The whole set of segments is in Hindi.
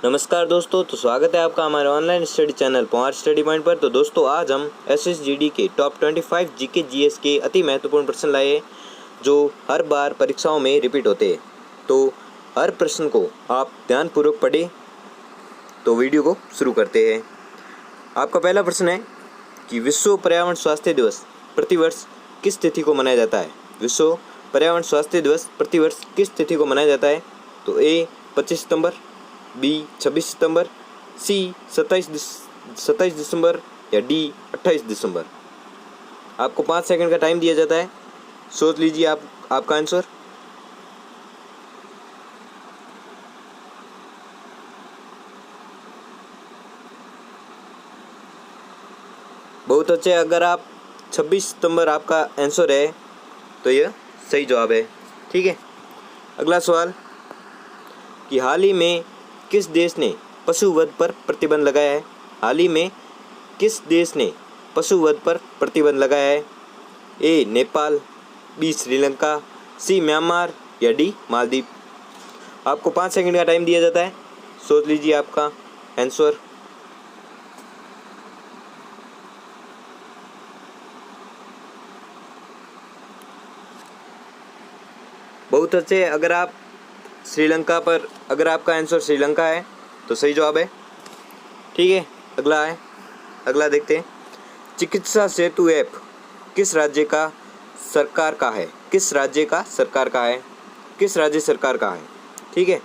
नमस्कार दोस्तों, तो स्वागत है आपका हमारे online study channel power study point पर। तो दोस्तों, आज हम एसएसजीडी के टॉप 25 जीके जीएस के अति महत्वपूर्ण प्रश्न लाए हैं जो हर बार परीक्षाओं में रिपीट होते हैं। तो हर प्रश्न को आप ध्यानपूर्वक पढ़ें। तो वीडियो को शुरू करते हैं। आपका पहला प्रश्न है कि विश्व पर्यावरण स्वास्थ्य दिवस प्रतिवर्ष किस तिथि को मनाया जाता है। विश्व पर्यावरण स्वास्थ्य दिवस प्रतिवर्ष किस तिथि को मनाया जाता है। तो ए 25 सितंबर, बी 26 सितंबर, सी 27 दिसंबर या डी 28 दिसंबर। आपको 5 सेकंड का टाइम दिया जाता है, सोच लीजिए आपका आंसर। बहुत अच्छे, अगर आप 26 सितंबर आपका आंसर है तो यह सही जवाब है। ठीक है, अगला सवाल कि हाल ही में किस देश ने पशुवध पर प्रतिबंध लगाया है। हाल ही में किस देश ने पशुवध पर प्रतिबंध लगाया है। ए नेपाल, बी श्रीलंका, सी म्यांमार या डी मालदीव। आपको 5 सेकंड का टाइम दिया जाता है, सोच लीजिए आपका आंसर। बहुत अच्छे, अगर आपका आंसर श्रीलंका है तो सही जवाब है। ठीक है, अगला देखते हैं। चिकित्सा सेतु ऐप किस राज्य सरकार का है। किस राज्य सरकार का है। ठीक है,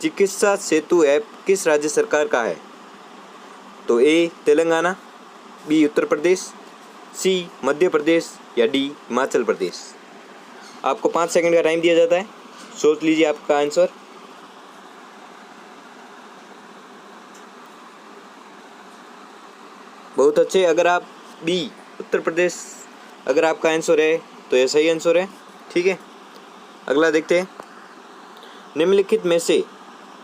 चिकित्सा सेतु ऐप किस राज्य सरकार का है। तो ए तेलंगाना, बी उत्तर प्रदेश, सी मध्य प्रदेश या डी हिमाचल प्रदेश। आपको 5 सेकंड का टाइम दिया जाता है, सोच लीजिए आपका आंसर। बहुत अच्छे, अगर आप बी उत्तर प्रदेश अगर आपका आंसर है तो यह सही आंसर है। ठीक है, अगला देखते हैं। निम्नलिखित में से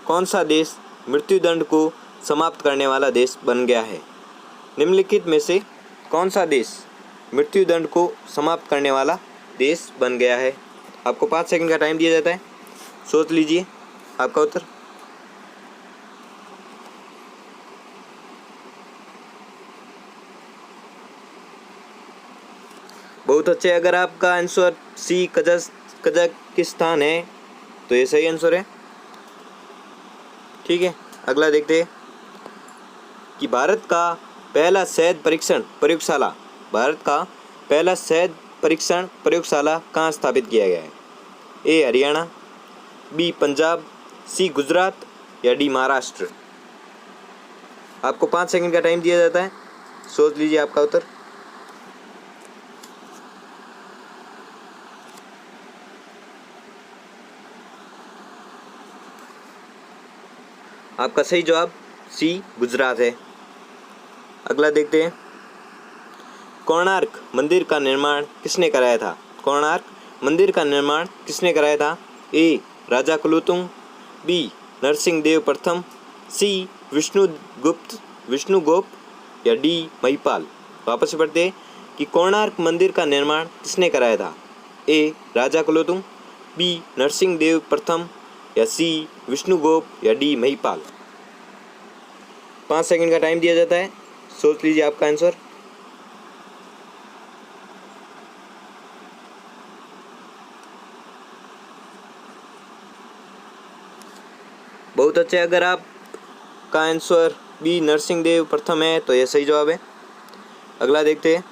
कौन सा देश मृत्युदंड को समाप्त करने वाला देश बन गया है। निम्नलिखित में से कौन सा देश मृत्युदंड को समाप्त करने वाला देश बन गया है। आपको 5 सेकंड का टाइम दिया जाता है, सोच लीजिए आपका उत्तर। बहुत अच्छे, अगर आपका आंसर सी कजाकिस्तान है तो ये सही आंसर है। ठीक है, अगला देखते हैं कि भारत का पहला शहद परीक्षण प्रयोगशाला कहाँ स्थापित किया गया है। ए हरियाणा, बी पंजाब, सी गुजरात या डी महाराष्ट्र। आपको 5 सेकंड का टाइम दिया जाता है, सोच लीजिए आपका उत्तर। आपका सही जवाब सी गुजरात है। अगला देखते हैं। कोणार्क मंदिर का निर्माण किसने कराया था। ए राजा कुलोतुंग, बी नरसिंह देव प्रथम, सी विष्णुगुप्त या डी महिपाल। वापस से पढ़ते हैं कि कोणार्क मंदिर का निर्माण किसने कराया था। ए राजा कुलोतुंग, बी नरसिंह देव प्रथम या सी विष्णुगुप्त या डी महिपाल। 5 सेकंड का टाइम दिया जाता है, सोच लीजिए आपका आंसर। बहुत अच्छे, अगर आपका आंसर बी नरसिंह देव प्रथम है तो यह सही जवाब है। अगला देखते हैं।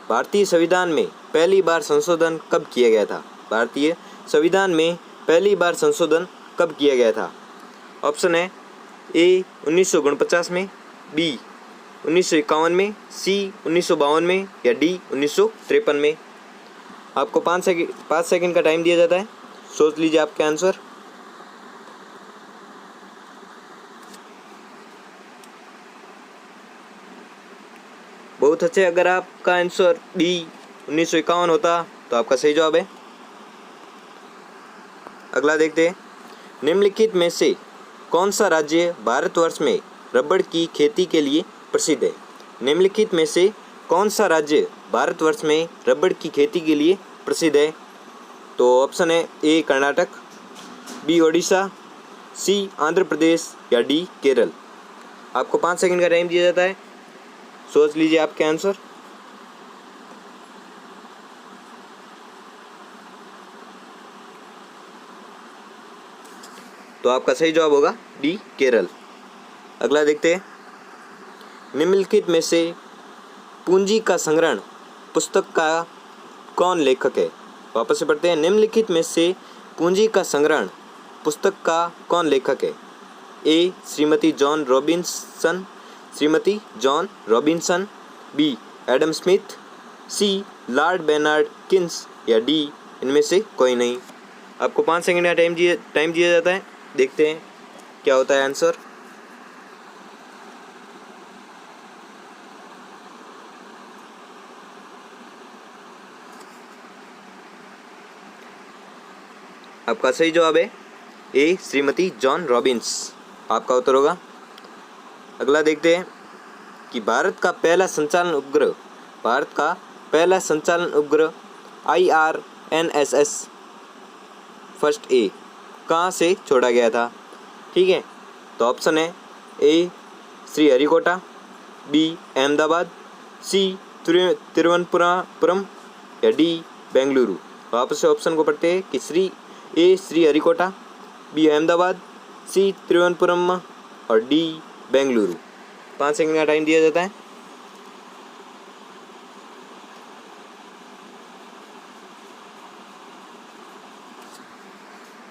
भारतीय संविधान में पहली बार संशोधन कब किया गया था। भारतीय संविधान में पहली बार संशोधन कब किया गया था। ऑप्शन है ए 1949 में, बी 1951 में, सी 1952 में या डी 1953 में। आपको 5 सेकंड का टाइम दिया जाता है, सोच लीजिए आपके आंसर। बहुत अच्छे, अगर आपका आंसर डी 1951 होता तो आपका सही जवाब है। अगला देखते हैं। निम्नलिखित में से कौन सा राज्य भारतवर्ष में रबड़ की खेती के लिए प्रसिद्ध है। निम्नलिखित में से कौन सा राज्य भारतवर्ष में रबड़ की खेती के लिए प्रसिद्ध है। तो ऑप्शन है ए कर्नाटक, बी ओडिशा, सी आंध्र प्रदेश या डी केरल। आपको 5 सेकंड का टाइम दिया जाता है, सोच लीजिए आपके आंसर। तो आपका सही जवाब होगा डी केरल। अगला देखते हैं, निम्नलिखित में से पूंजी का संग्रहण पुस्तक का कौन लेखक है। वापस से पढ़ते हैं, निम्नलिखित में से पूंजी का संग्रहण पुस्तक का कौन लेखक है। A Shrimati Joan Robinson, Shrimati Joan Robinson, B Adam Smith, C Lord Bernard Keynes या डी इनमें से कोई नहीं। आपको 5 सेकंड का टाइम दिया जाता है, देखते हैं क्या होता है आंसर। आपका सही जवाब है ए श्रीमती जॉन रॉबिन्स, आपका उत्तर होगा। अगला देखते हैं कि भारत का पहला संचालन उपग्रह IRNSS फर्स्ट ए कहाँ से छोड़ा गया था। ठीक है, तो ऑप्शन है ए श्रीहरिकोटा, बी अहमदाबाद, सी तिरुवनंतपुरम या डी बेंगलुरु। वापस से ऑप्शन को पढ़ते हैं कि ए श्रीहरिकोटा, बी अहमदाबाद, सी तिरुवनंतपुरम और डी बेंगलुरु। 5 सेकंड का टाइम दिया जाता है।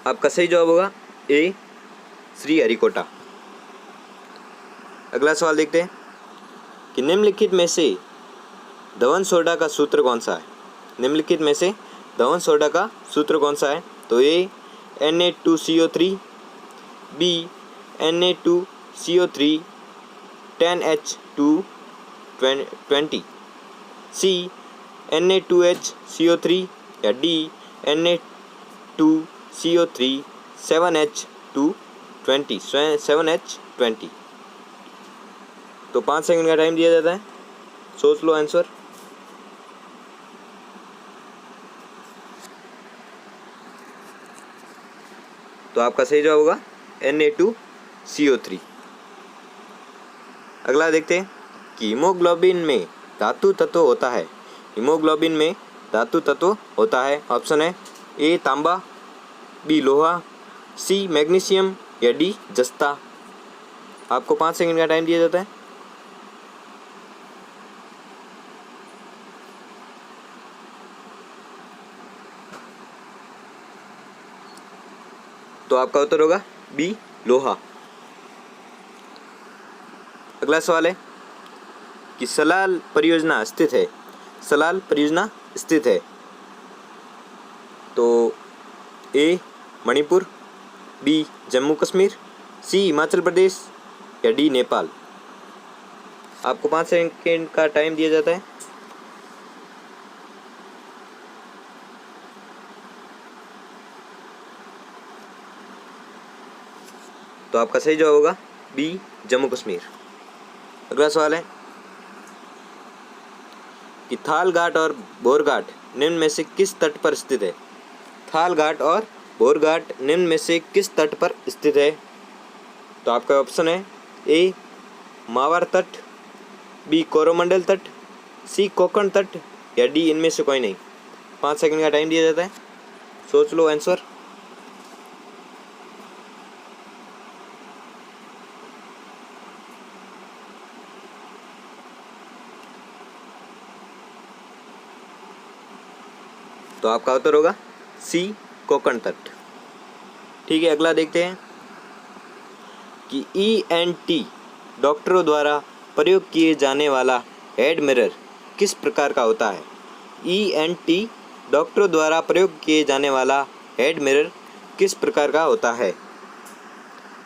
आपका सही जवाब होगा ए श्रीहरिकोटा। अगला सवाल देखते हैं कि निम्नलिखित में से धवन सोडा का सूत्र कौन सा है। निम्नलिखित में से धवन सोडा का सूत्र कौन सा है। तो ए Na2CO3, बी Na2CO3 10H220, सी Na2HCO3 या डी Na2CO3 7H20। तो 5 सेकंड का टाइम दिया जाता है, सोच लो आंसर। तो आपका सही जवाब होगा Na2CO3। अगला देखते हैं कि हीमोग्लोबिन में धातु तत्व होता है। हीमोग्लोबिन में धातु तत्व होता है। ऑप्शन है ए तांबा, बी लोहा, सी मैग्नीशियम या डी जस्ता। आपको 5 सेकंड का टाइम दिया जाता है। तो आपका उत्तर होगा बी लोहा। अगला सवाल है कि सलाल परियोजना स्थित है। तो ए मणिपुर, बी जम्मू कश्मीर, सी हिमाचल प्रदेश या डी नेपाल। आपको 5 सेकंड का टाइम दिया जाता है। तो आपका सही जवाब होगा बी जम्मू कश्मीर। अगला सवाल है कि थाल घाट और बोर घाट निम्न में से किस तट पर स्थित है। थाल घाट और बोर घाट निम्न में से किस तट पर स्थित है। तो आपका ऑप्शन है ए मावार तट, बी कोरोमंडल तट, सी कोंकण तट या डी इनमें से कोई नहीं। 5 सेकंड का टाइम दिया जाता है, सोच लो आंसर। तो आपका उत्तर होगा सी कोंकण तट। ठीक है, अगला देखते हैं कि ENT डॉक्टरों द्वारा प्रयोग किए जाने वाला हेड मिरर किस प्रकार का होता है। ENT डॉक्टरों द्वारा प्रयोग किए जाने वाला हेड मिरर किस प्रकार का होता है।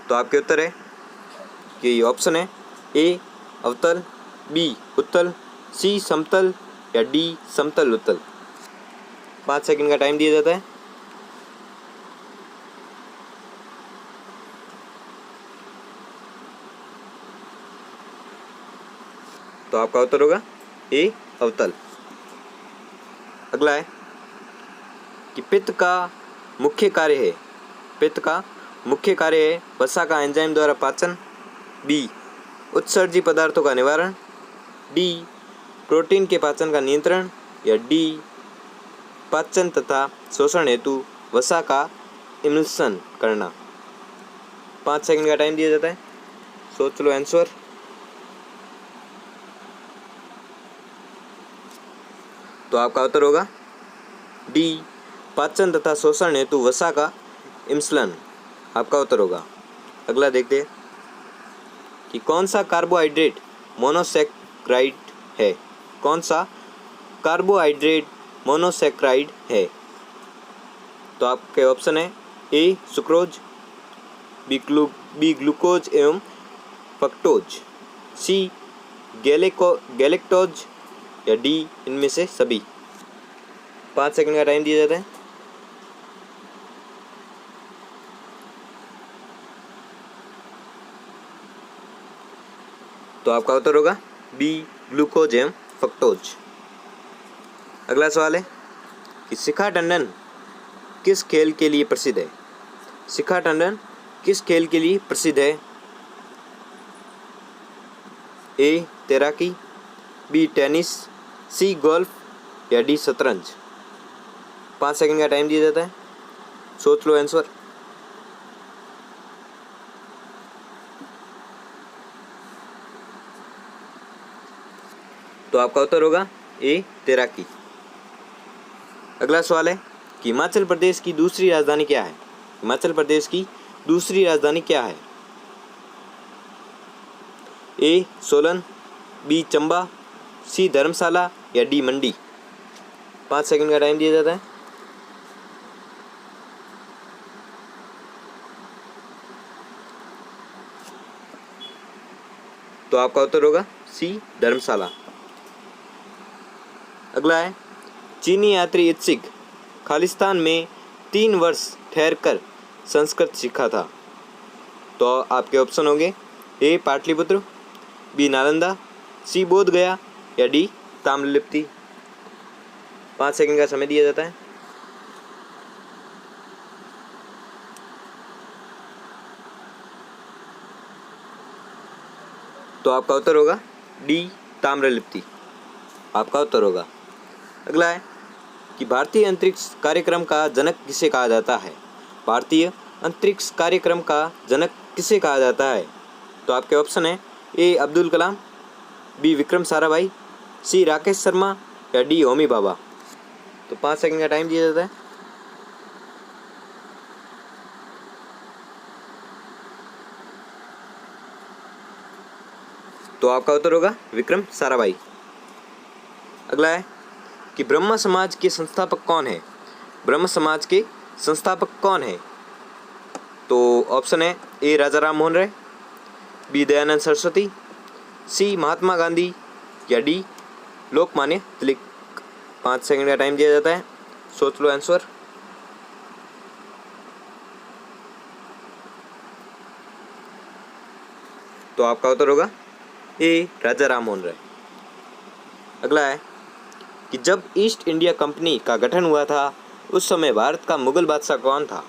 तो आपके उत्तर है कि ऑप्शन है ए अवतल, बी उत्तल, सी समतल या डी समतल उत्तल। 5 सेकंड का टाइम दिया जाता है। तो आपका उत्तर होगा ए अवतल। अगला है कि पित्त का मुख्य कार्य मुख्य कार्य है वसा का एंजाइम द्वारा पाचन, बी उत्सर्जी पदार्थों का निवारण, डी प्रोटीन के पाचन का नियंत्रण, या डी पाचन तथा शोषण हेतु वसा का इम्ल्सन करना। 5 सेकंड का टाइम दिया जाता है, सोच लो आंसर। तो आपका उत्तर होगा डी पाचन तथा शोषण हेतु वसा का इम्ल्सन आपका उत्तर होगा। अगला देखते हैं कि कौन सा कार्बोहाइड्रेट मोनोसैकेराइड है। कौन सा कार्बोहाइड्रेट मोनोसैकेराइड है। तो आपके ऑप्शन है ए सुक्रोज, बी ग्लूकोज एवं फ्रक्टोज, सी गैलेक्टोज, या डी इनमें से सभी। 5 सेकंड का टाइम दिया जाता है। तो आपका उत्तर होगा बी ग्लूकोज एवं फ्रक्टोज। अगला सवाल है कि शिखा टंडन किस खेल के लिए प्रसिद्ध है। शिखा टंडन किस खेल के लिए प्रसिद्ध है। ए तैराकी, बी टेनिस, सी गोल्फ, या डी शतरंज। 5 सेकंड का टाइम दिया जाता है, सोच लो आंसर। तो आपका उत्तर होगा ए तैराकी। अगला सवाल है कि हिमाचल प्रदेश की दूसरी राजधानी क्या है। हिमाचल प्रदेश की दूसरी राजधानी क्या है। ए सोलन, बी चंबा, सी धर्मशाला, या डी मंडी। 5 सेकंड का टाइम दिया जाता है। तो आपका उत्तर होगा सी धर्मशाला। अगला है चीनी यात्री इत्सिक खालिस्तान में 3 वर्ष ठहरकर संस्कृत सीखा था। तो आपके ऑप्शन होंगे ए पाटलिपुत्र, बी नालंदा, सी बोध गया, या डी ताम्रलिप्ति। 5 सेकंड का समय दिया जाता है। तो आपका उत्तर होगा डी ताम्रलिप्ति आपका उत्तर होगा। अगला है कि भारतीय अंतरिक्ष कार्यक्रम का जनक किसे कहा जाता है। भारतीय अंतरिक्ष कार्यक्रम का जनक किसे कहा जाता है। तो आपके ऑप्शन है ए अब्दुल कलाम, बी विक्रम साराभाई, सी राकेश शर्मा, या डी होमी भाभा। तो 5 सेकंड का टाइम दिया जाता है। तो आपका उत्तर होगा विक्रम साराभाई। अगला है कि ब्रह्म समाज के संस्थापक कौन है। ब्रह्म समाज के संस्थापक कौन है। तो ऑप्शन है ए राजा राम मोहन राय, बी दयानंद सरस्वती, सी महात्मा गांधी, या डी लोकमान्य तिलक। 5 सेकंड का टाइम दिया जाता है, सोच लो आंसर। तो आपका उत्तर होगा ए राजा राम मोहन राय। अगला है कि जब ईस्ट इंडिया कंपनी का गठन हुआ था उस समय भारत का मुगल बादशाह कौन था।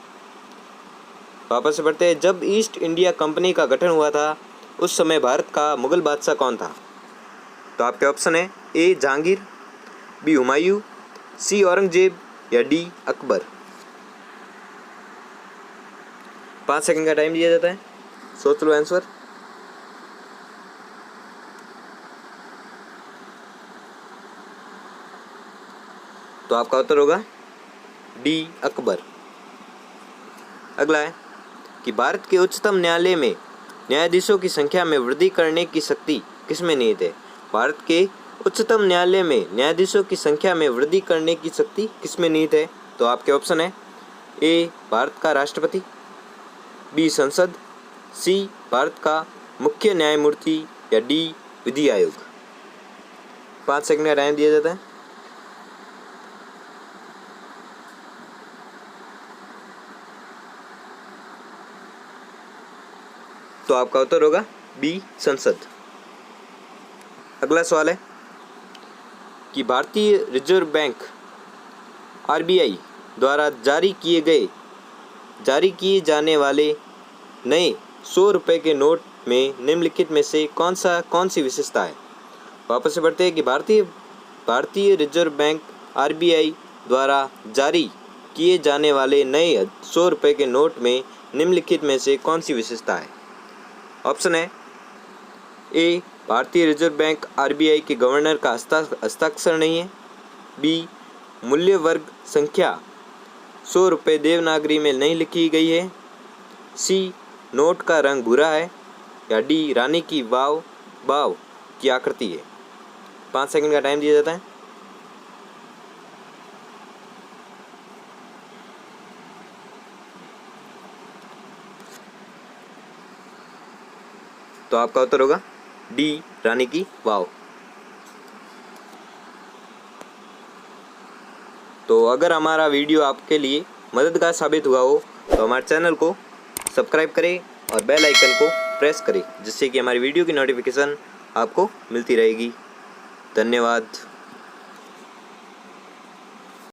वापस से पढ़ते हैं, जब ईस्ट इंडिया कंपनी का गठन हुआ था उस समय भारत का मुगल बादशाह कौन था। तो आपके ऑप्शन है ए जहांगीर, बी हुमायूं, सी औरंगजेब, या डी अकबर। 5 सेकंड का टाइम दिया जाता है, सोच लो आंसर। तो आपका उत्तर होगा डी अकबर। अगला है कि भारत के उच्चतम न्यायालय में न्यायाधीशों की संख्या में वृद्धि करने की शक्ति किसमें निहित है। भारत के उच्चतम न्यायालय में न्यायाधीशों की संख्या में वृद्धि करने की शक्ति किसमें निहित है। तो आपके ऑप्शन है ए भारत का राष्ट्रपति, बी संसद, सी भारत का मुख्य न्यायमूर्ति, या डी विधि आयोग। 5 सेकंड का टाइम दिया जाता है। तो आपका उत्तर होगा बी संसद। अगला सवाल है कि भारतीय रिजर्व बैंक आरबीआई द्वारा जारी किए गए जारी किए जाने वाले नए 100 रुपये के नोट में निम्नलिखित में से कौन सी विशेषता है। वापस से पढ़ते हैं कि भारतीय रिजर्व बैंक RBI द्वारा जारी किए जाने वाले नए 100 रुपये के नोट में निम्नलिखित में से कौन सी विशेषता है। ऑप्शन है ए, भारतीय रिजर्व बैंक RBI के गवर्नर का हस्ताक्षर नहीं है। बी, मूल्य वर्ग संख्या 100 रुपये देवनागरी में नहीं लिखी गई है। सी, नोट का रंग भूरा है। या डी, रानी की वाव की आकृति है। 5 सेकंड का टाइम दिया जाता है। तो आपका उत्तर होगा डी, रानी की वाव। तो अगर हमारा वीडियो आपके लिए मददगार साबित हुआ हो तो हमारे चैनल को सब्सक्राइब करें और बेल आइकन को प्रेस करें, जिससे कि हमारी वीडियो की नोटिफिकेशन आपको मिलती रहेगी। धन्यवाद।